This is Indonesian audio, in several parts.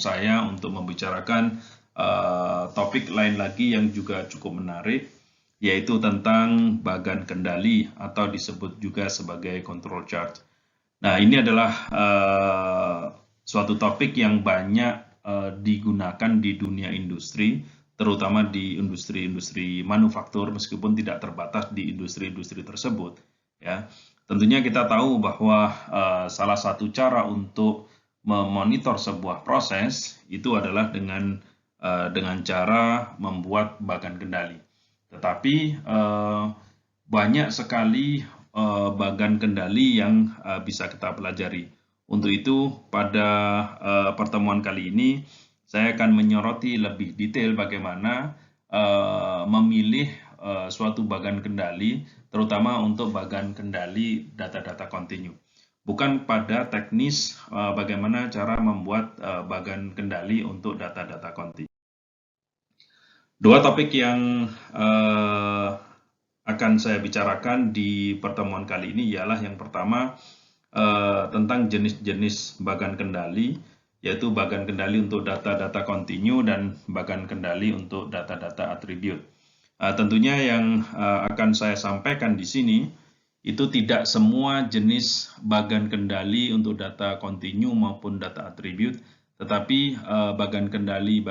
saya untuk membicarakan topik lain lagi yang juga cukup menarik, yaitu tentang bagan kendali atau disebut juga sebagai control chart. Nah, ini adalah suatu topik yang banyak digunakan di dunia industri, terutama di industri-industri manufaktur, meskipun tidak terbatas di industri-industri tersebut. Ya, tentunya kita tahu bahwa salah satu cara untuk memonitor sebuah proses itu adalah dengan cara membuat bagan kendali. Tetapi banyak sekali bagan kendali yang bisa kita pelajari. Untuk itu, pada pertemuan kali ini, saya akan menyoroti lebih detail bagaimana memilih suatu bagan kendali, terutama untuk bagan kendali data-data kontinu. Bukan pada teknis bagaimana cara membuat bagan kendali untuk data-data kontinu. Dua topik yang akan saya bicarakan di pertemuan kali ini ialah yang pertama tentang jenis-jenis bagan kendali, yaitu bagan kendali untuk data-data kontinu dan bagan kendali untuk data-data atribut. Tentunya yang akan saya sampaikan di sini itu tidak semua jenis bagan kendali untuk data kontinu maupun data atribut, tetapi bagan kendali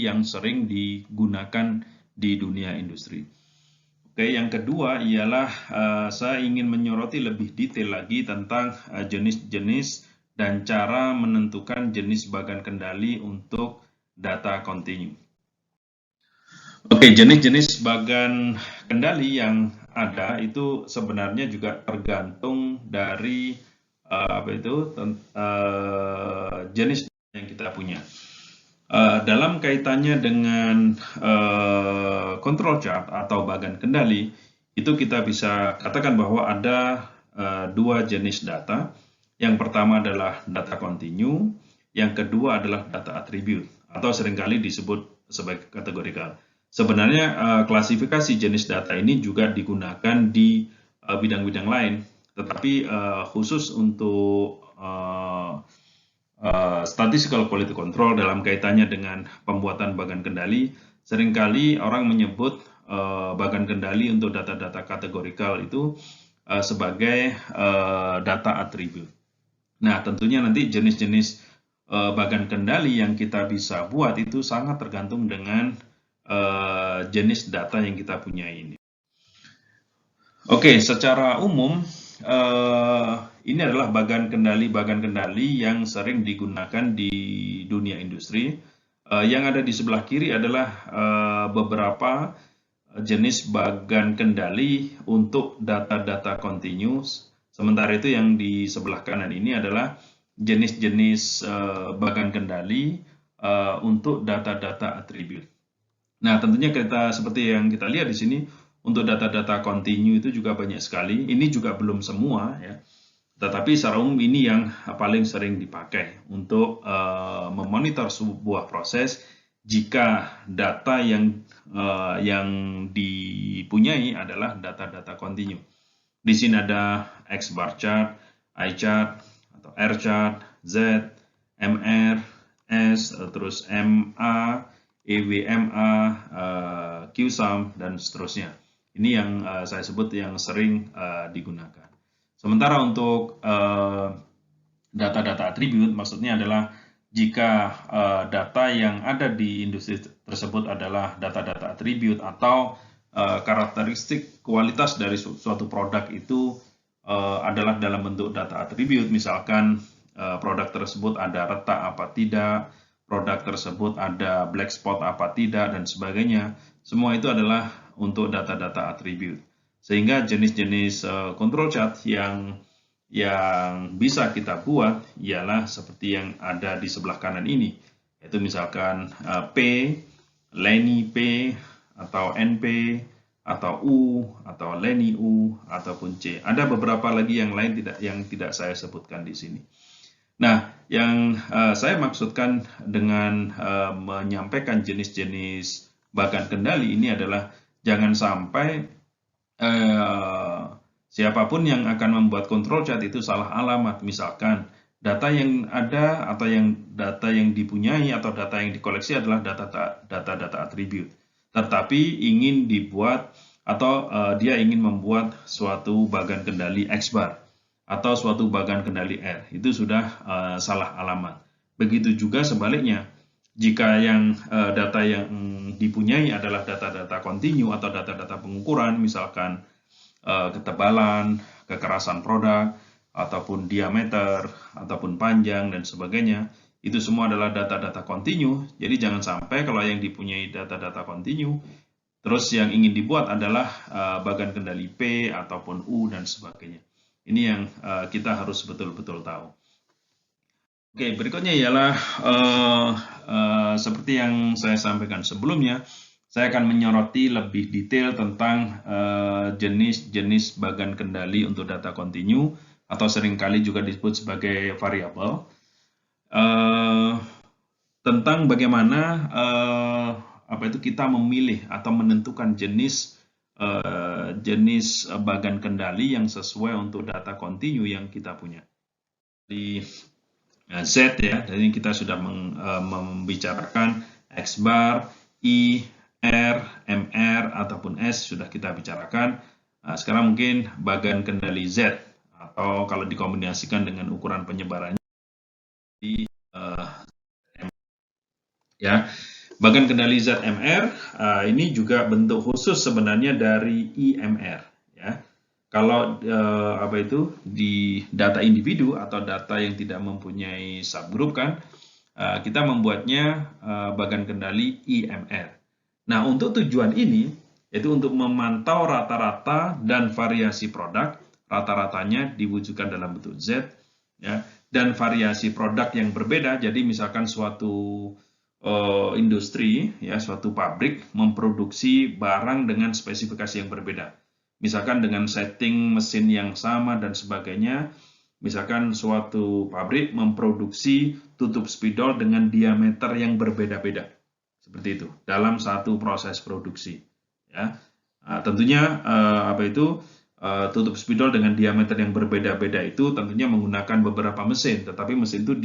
yang sering digunakan di dunia industri. Oke, yang kedua ialah saya ingin menyoroti lebih detail lagi tentang jenis-jenis dan cara menentukan jenis bagan kendali untuk data kontinu. Oke, jenis-jenis bagan kendali yang ada itu sebenarnya juga tergantung dari jenis yang kita punya. Dalam kaitannya dengan control chart atau bagan kendali, itu kita bisa katakan bahwa ada dua jenis data. Yang pertama adalah data kontinu, yang kedua adalah data atribut atau seringkali disebut sebagai kategorikal. Sebenarnya klasifikasi jenis data ini juga digunakan di bidang-bidang lain, tetapi khusus untuk statistical quality control dalam kaitannya dengan pembuatan bagan kendali, seringkali orang menyebut bagan kendali untuk data-data kategorikal itu sebagai data atribut. Nah, tentunya nanti jenis-jenis bagan kendali yang kita bisa buat itu sangat tergantung dengan jenis data yang kita punya ini. Oke, secara umum ini adalah bagan kendali yang sering digunakan di dunia industri. Yang ada di sebelah kiri adalah beberapa jenis bagan kendali untuk data-data continuous. Sementara itu yang di sebelah kanan ini adalah jenis-jenis bagan kendali untuk data-data atribut. Nah, tentunya seperti yang kita lihat di sini, untuk data-data kontinu itu juga banyak sekali. Ini juga belum semua, ya. Tetapi secara umum ini yang paling sering dipakai untuk memonitor sebuah proses jika data yang dipunyai adalah data-data kontinu. Di sini ada X bar chart, I chart, atau R chart, Z, MR, S, terus MA, EWMA, QSUM, dan seterusnya. Ini yang saya sebut yang sering digunakan. Sementara untuk data-data atribut, maksudnya adalah jika data yang ada di industri tersebut adalah data-data atribut atau karakteristik kualitas dari suatu produk itu adalah dalam bentuk data atribut, misalkan produk tersebut ada retak apa tidak, produk tersebut ada black spot apa tidak, dan sebagainya. Semua itu adalah untuk data-data atribut. Sehingga jenis-jenis control chart yang bisa kita buat ialah seperti yang ada di sebelah kanan ini. Yaitu misalkan P, Leni P, atau NP, atau U, atau Leni U, ataupun C. Ada beberapa lagi yang lain yang tidak saya sebutkan di sini. Nah, yang saya maksudkan dengan menyampaikan jenis-jenis bagan kendali ini adalah jangan sampai siapapun yang akan membuat control chart itu salah alamat. Misalkan data yang ada atau data yang dipunyai atau data yang dikoleksi adalah data atribut. Tetapi ingin dibuat atau dia ingin membuat suatu bagan kendali X bar atau suatu bagan kendali R, itu sudah salah alamat. Begitu juga sebaliknya, jika data yang dipunyai adalah data-data kontinu atau data-data pengukuran, misalkan ketebalan, kekerasan produk, ataupun diameter, ataupun panjang, dan sebagainya, itu semua adalah data-data kontinu. Jadi jangan sampai kalau yang dipunyai data-data kontinu, terus yang ingin dibuat adalah bagan kendali P ataupun U dan sebagainya. Ini yang kita harus betul-betul tahu. Oke, berikutnya ialah seperti yang saya sampaikan sebelumnya, saya akan menyoroti lebih detail tentang jenis-jenis bagan kendali untuk data kontinu atau seringkali juga disebut sebagai variabel. Tentang bagaimana kita memilih atau menentukan jenis bagan kendali yang sesuai untuk data kontinu yang kita punya. Di Z ya, jadi kita sudah membicarakan X bar, I, R, MR, ataupun S sudah kita bicarakan. Nah, sekarang mungkin bagan kendali Z, atau kalau dikombinasikan dengan ukuran penyebarannya di ya. Bagan kendali ZMR ini juga bentuk khusus sebenarnya dari IMR ya. Kalau di data individu atau data yang tidak mempunyai subgroup kan, kita membuatnya bagan kendali IMR. Nah, untuk tujuan ini, yaitu untuk memantau rata-rata dan variasi produk, rata-ratanya diwujudkan dalam bentuk Z, ya, dan variasi produk yang berbeda. Jadi misalkan suatu industri, ya, suatu pabrik memproduksi barang dengan spesifikasi yang berbeda. Misalkan dengan setting mesin yang sama dan sebagainya, misalkan suatu pabrik memproduksi tutup spidol dengan diameter yang berbeda-beda, seperti itu dalam satu proses produksi. Ya, tentunya tutup spidol dengan diameter yang berbeda-beda itu tentunya menggunakan beberapa mesin, tetapi mesin itu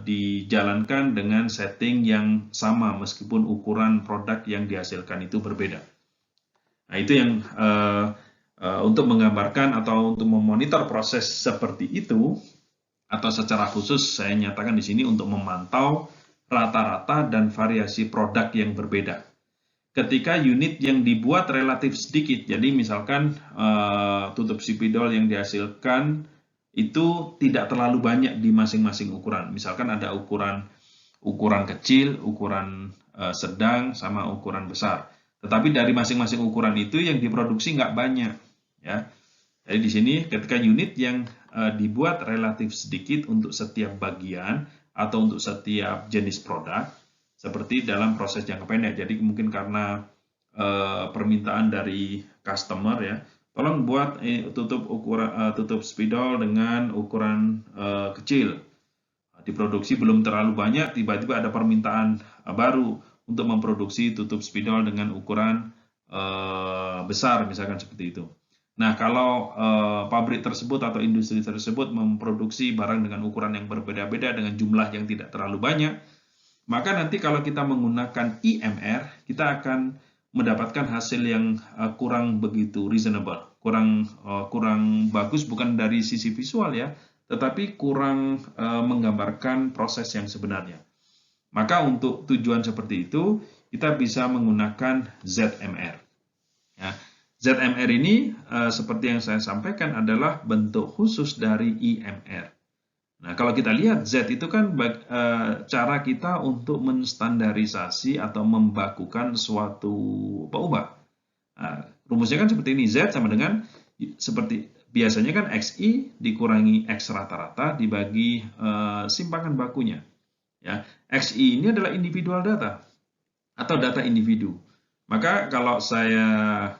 dijalankan dengan setting yang sama meskipun ukuran produk yang dihasilkan itu berbeda. Nah, itu yang untuk menggambarkan atau untuk memonitor proses seperti itu, atau secara khusus saya nyatakan di sini untuk memantau rata-rata dan variasi produk yang berbeda. Ketika unit yang dibuat relatif sedikit, jadi misalkan tutup spidol yang dihasilkan itu tidak terlalu banyak di masing-masing ukuran. Misalkan ada ukuran kecil, ukuran sedang, sama ukuran besar. Tetapi dari masing-masing ukuran itu yang diproduksi nggak banyak, ya. Jadi di sini ketika unit yang dibuat relatif sedikit untuk setiap bagian atau untuk setiap jenis produk, seperti dalam proses jangka pendek. Jadi mungkin karena permintaan dari customer, ya, tolong buat tutup spidol dengan ukuran kecil. Diproduksi belum terlalu banyak, tiba-tiba ada permintaan baru untuk memproduksi tutup spidol dengan ukuran besar, misalkan seperti itu. Nah, kalau pabrik tersebut atau industri tersebut memproduksi barang dengan ukuran yang berbeda-beda dengan jumlah yang tidak terlalu banyak, maka nanti kalau kita menggunakan IMR, kita akan mendapatkan hasil yang kurang begitu reasonable, kurang bagus, bukan dari sisi visual ya, tetapi kurang menggambarkan proses yang sebenarnya. Maka untuk tujuan seperti itu, kita bisa menggunakan ZMR. Ya. ZMR ini, seperti yang saya sampaikan, adalah bentuk khusus dari IMR. Nah, kalau kita lihat Z itu kan cara kita untuk menstandarisasi atau membakukan suatu ubah. Nah, rumusnya kan seperti ini, Z sama dengan seperti biasanya kan XI dikurangi X rata-rata dibagi simpangan bakunya. Ya, XI ini adalah individual data atau data individu. Maka kalau saya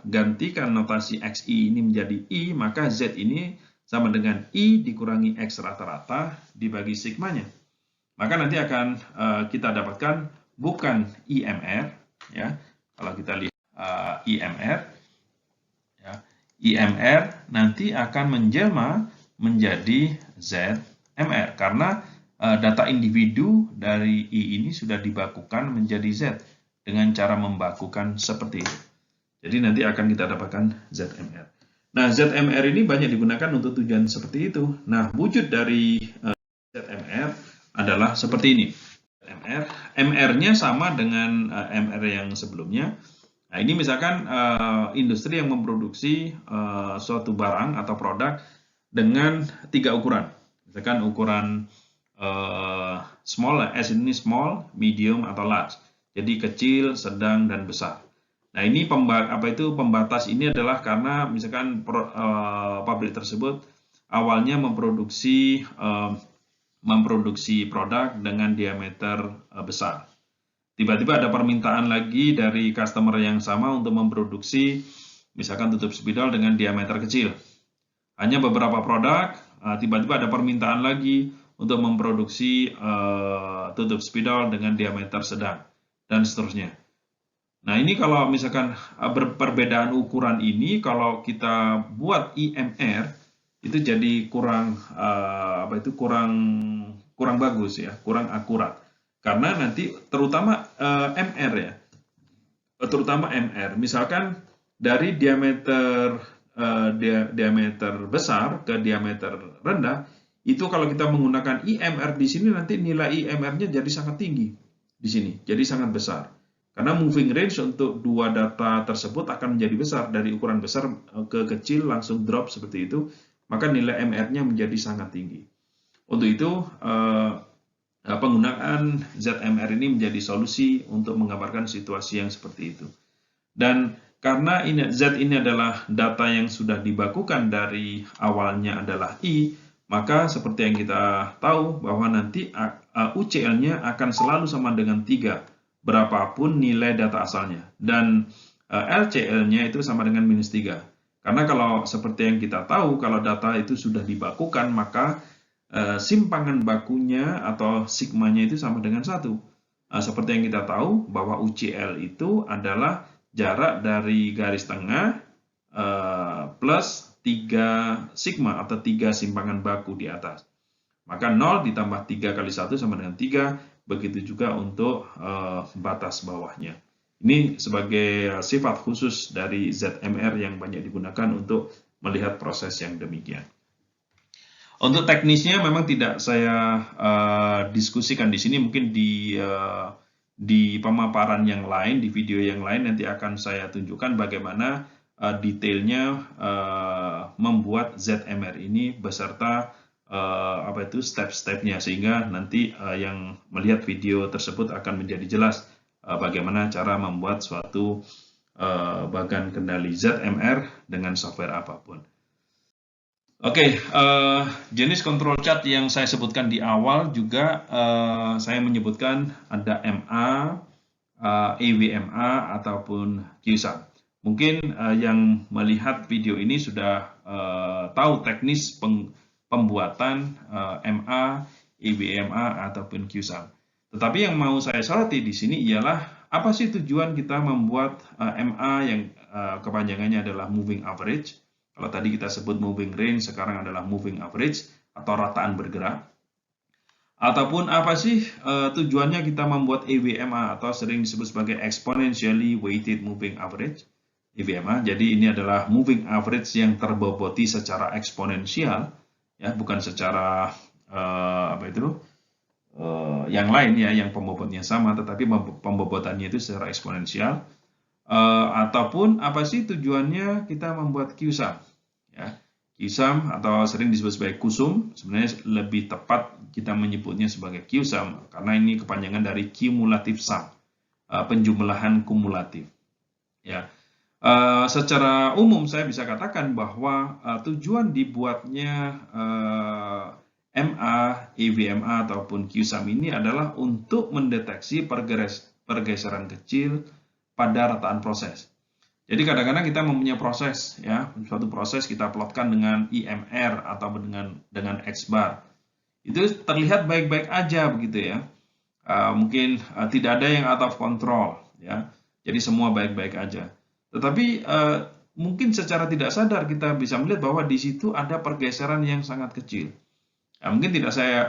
gantikan notasi XI ini menjadi I, maka Z ini sama dengan I dikurangi X rata-rata dibagi sigmanya. Maka nanti akan kita dapatkan bukan IMR, ya. Kalau kita lihat IMR, ya, IMR nanti akan menjelma menjadi Z MR karena data individu dari I ini sudah dibakukan menjadi Z dengan cara membakukan seperti itu. Jadi nanti akan kita dapatkan ZMR. Nah, ZMR ini banyak digunakan untuk tujuan seperti itu. Nah, wujud dari ZMR adalah seperti ini. MR-nya sama dengan MR yang sebelumnya. Nah, ini misalkan industri yang memproduksi suatu barang atau produk dengan 3 ukuran. Misalkan ukuran small, S ini small, medium, atau large. Jadi kecil, sedang, dan besar. Nah, ini pembatas ini adalah karena misalkan pabrik tersebut awalnya memproduksi produk dengan diameter besar. Tiba-tiba ada permintaan lagi dari customer yang sama untuk memproduksi misalkan tutup spidol dengan diameter kecil. Hanya beberapa produk, tiba-tiba ada permintaan lagi untuk memproduksi tutup spidol dengan diameter sedang, dan seterusnya. Nah, ini kalau misalkan perbedaan ukuran ini, kalau kita buat IMR, itu jadi kurang kurang bagus ya, kurang akurat. Karena nanti terutama MR ya, terutama MR, misalkan dari diameter besar ke diameter rendah, itu kalau kita menggunakan IMR di sini nanti nilai IMR-nya jadi sangat tinggi di sini, jadi sangat besar. Karena moving range untuk dua data tersebut akan menjadi besar, dari ukuran besar ke kecil langsung drop seperti itu, maka nilai MR-nya menjadi sangat tinggi. Untuk itu penggunaan ZMR ini menjadi solusi untuk menggambarkan situasi yang seperti itu. Dan karena Z ini adalah data yang sudah dibakukan dari awalnya adalah I, maka seperti yang kita tahu bahwa nanti UCL-nya akan selalu sama dengan 3. Berapapun nilai data asalnya, dan LCL-nya itu sama dengan -3. Karena kalau seperti yang kita tahu, kalau data itu sudah dibakukan, maka simpangan bakunya atau sigmanya itu sama dengan 1. Seperti yang kita tahu bahwa UCL itu adalah jarak dari garis tengah plus 3 sigma atau 3 simpangan baku di atas. Maka 0 ditambah 3 kali 1 sama dengan 3. Begitu juga untuk batas bawahnya. Ini sebagai sifat khusus dari ZMR yang banyak digunakan untuk melihat proses yang demikian. Untuk teknisnya memang tidak saya diskusikan di sini, mungkin di pemaparan yang lain, di video yang lain nanti akan saya tunjukkan bagaimana detailnya membuat ZMR ini beserta step-stepnya, sehingga nanti yang melihat video tersebut akan menjadi jelas bagaimana cara membuat suatu bagan kendali ZMR dengan software apapun. Oke, jenis control chart yang saya sebutkan di awal juga saya menyebutkan ada MA, EWMA ataupun QSUM. Mungkin yang melihat video ini sudah tahu teknis pembuatan MA, EWMA ataupun QSUM. Tetapi yang mau saya soroti di sini ialah apa sih tujuan kita membuat MA yang kepanjangannya adalah moving average. Kalau tadi kita sebut moving range, sekarang adalah moving average atau rataan bergerak. Ataupun apa sih tujuannya kita membuat EWMA atau sering disebut sebagai exponentially weighted moving average, EWMA. Jadi ini adalah moving average yang terboboti secara eksponensial. Ya, bukan secara yang lain ya, yang pembobotnya sama, tetapi pembobotannya itu secara eksponensial. Ataupun apa sih tujuannya kita membuat QSUM? Ya, QSUM atau sering disebut sebagai QSUM, sebenarnya lebih tepat kita menyebutnya sebagai QSUM karena ini kepanjangan dari cumulative sum, penjumlahan kumulatif. Ya. Secara umum saya bisa katakan bahwa tujuan dibuatnya MA, EWMA ataupun QSUM ini adalah untuk mendeteksi pergeseran kecil pada rataan proses. Jadi kadang-kadang kita mempunyai proses, ya, suatu proses kita plotkan dengan IMR atau dengan X bar. Itu terlihat baik-baik aja begitu ya. Mungkin tidak ada yang out of control, ya. Jadi semua baik-baik aja. Tetapi mungkin secara tidak sadar kita bisa melihat bahwa di situ ada pergeseran yang sangat kecil. Ya, mungkin tidak saya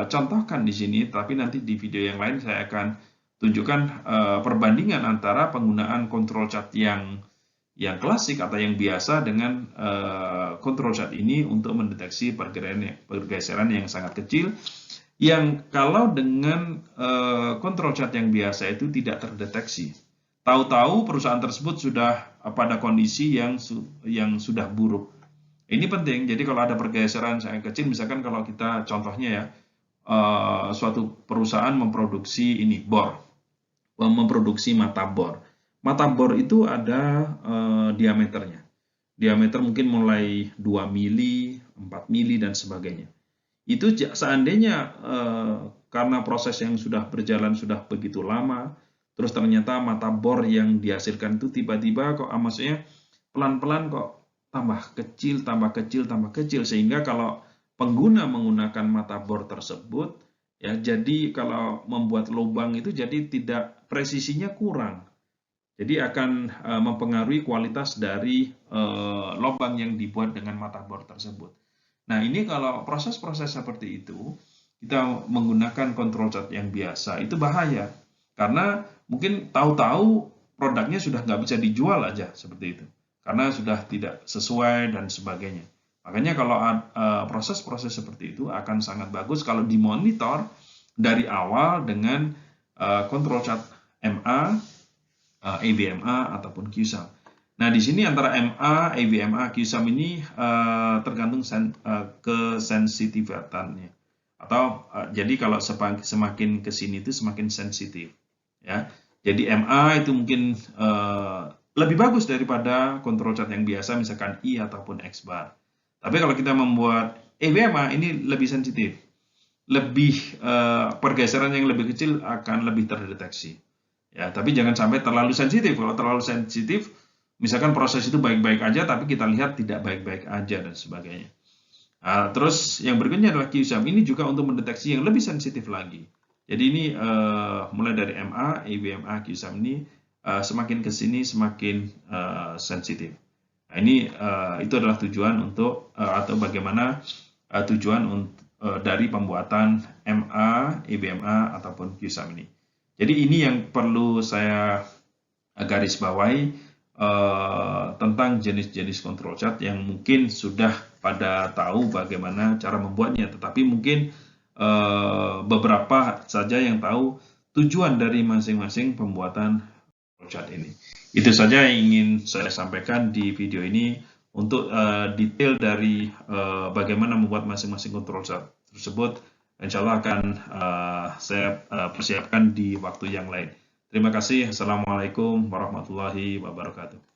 contohkan di sini, tapi nanti di video yang lain saya akan tunjukkan perbandingan antara penggunaan control chart yang klasik atau yang biasa dengan control chart ini untuk mendeteksi pergeseran yang sangat kecil, yang kalau dengan control chart yang biasa itu tidak terdeteksi. Tahu-tahu perusahaan tersebut sudah pada kondisi yang sudah buruk. Ini penting, jadi kalau ada pergeseran sangat kecil, misalkan kalau kita contohnya ya, suatu perusahaan memproduksi bor, memproduksi mata bor. Mata bor itu ada diameternya. Diameter mungkin mulai 2 mili, 4 mili, dan sebagainya. Itu seandainya karena proses yang sudah berjalan sudah begitu lama, terus ternyata mata bor yang dihasilkan itu tiba-tiba kok, maksudnya pelan-pelan kok tambah kecil, tambah kecil, tambah kecil, sehingga kalau pengguna menggunakan mata bor tersebut, ya jadi kalau membuat lubang itu jadi tidak, presisinya kurang. Jadi akan mempengaruhi kualitas dari lubang yang dibuat dengan mata bor tersebut. Nah, ini kalau proses-proses seperti itu, kita menggunakan control chart yang biasa, itu bahaya. Karena mungkin tahu-tahu produknya sudah nggak bisa dijual aja, seperti itu. Karena sudah tidak sesuai dan sebagainya. Makanya kalau proses-proses seperti itu akan sangat bagus kalau dimonitor dari awal dengan control chart MA, ABMA, ataupun QSAM. Nah, di sini antara MA, ABMA, QSAM ini tergantung kesensitivitannya. Atau jadi kalau semakin ke sini itu semakin sensitif, ya. Jadi MA itu mungkin lebih bagus daripada control chart yang biasa, misalkan I ataupun X bar. Tapi kalau kita membuat ABMA ini lebih sensitif, lebih pergeseran yang lebih kecil akan lebih terdeteksi. Ya, tapi jangan sampai terlalu sensitif. Kalau terlalu sensitif, misalkan proses itu baik-baik aja, tapi kita lihat tidak baik-baik aja dan sebagainya. Nah, terus yang berikutnya adalah QSAM. Ini juga untuk mendeteksi yang lebih sensitif lagi. Jadi ini mulai dari MA, ABMA, QSAM ini semakin ke sini semakin sensitif. Nah, ini itu adalah tujuan untuk atau bagaimana tujuan dari pembuatan MA, ABMA ataupun QSAM ini. Jadi ini yang perlu saya garis bawahi tentang jenis-jenis control chart yang mungkin sudah pada tahu bagaimana cara membuatnya, tetapi mungkin beberapa saja yang tahu tujuan dari masing-masing pembuatan control chart ini. Itu saja yang ingin saya sampaikan di video ini untuk detail dari bagaimana membuat masing-masing control chart tersebut. Insya Allah akan saya persiapkan di waktu yang lain. Terima kasih. Assalamualaikum warahmatullahi wabarakatuh.